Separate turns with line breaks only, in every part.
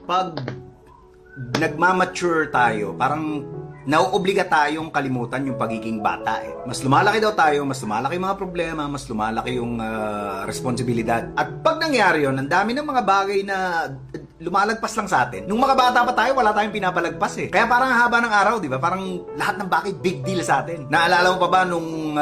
pag nagmamature tayo, parang nauobliga tayong kalimutan yung pagiging bata eh. Mas lumalaki daw tayo, mas lumalaki yung mga problema, mas lumalaki yung responsibilidad. At pag nangyari yun, ang dami ng mga bagay na lumalagpas lang sa atin. Nung mga bata pa tayo, wala tayong pinapalagpas eh. Kaya parang haba ng araw, di ba? Parang lahat ng bagay big deal sa atin. Naalala mo pa ba nung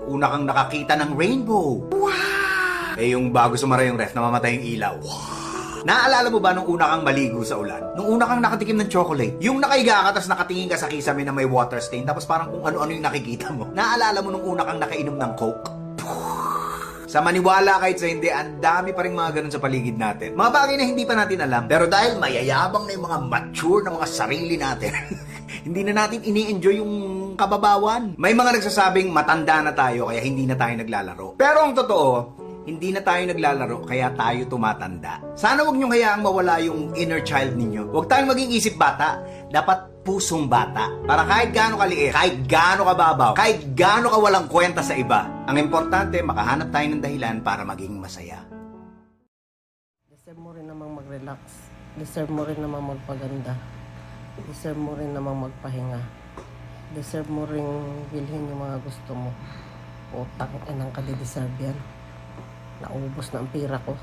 una kang nakakita ng rainbow? Wow! Eh yung bago sumara yung ref, namamatay yung ilaw. Wow! Naalala mo ba nung una kang maligo sa ulan? Nung una kang nakatikim ng chocolate? Yung nakaiga ka, tapos nakatingin ka sa kisame na may water stain, tapos parang kung ano-ano yung nakikita mo. Naalala mo nung una kang nakainom ng Coke? Sa maniwala kahit sa hindi, ang dami pa rin mga ganun sa paligid natin. Mga bagay na hindi pa natin alam. Pero dahil mayayabang na yung mga mature na mga sarili natin, hindi na natin ini-enjoy yung kababawan. May mga nagsasabing matanda na tayo kaya hindi na tayo naglalaro. Pero ang totoo, hindi na tayo naglalaro, kaya tayo tumatanda. Sana wag niyong hayaang mawala yung inner child ninyo. Huwag tayong maging isip bata. Dapat pusong bata. Para kahit gaano kaliit, kahit gaano kababaw, kahit gaano ka walang kwenta sa iba, ang importante, makahanap tayo ng dahilan para maging masaya.
Deserve mo rin namang mag-relax. Deserve mo rin namang magpaganda. Deserve mo rin namang magpahinga. Deserve mo rin bilhin yung mga gusto mo. Utang, inang ka, deserve yan. Naubos na ang pira ko.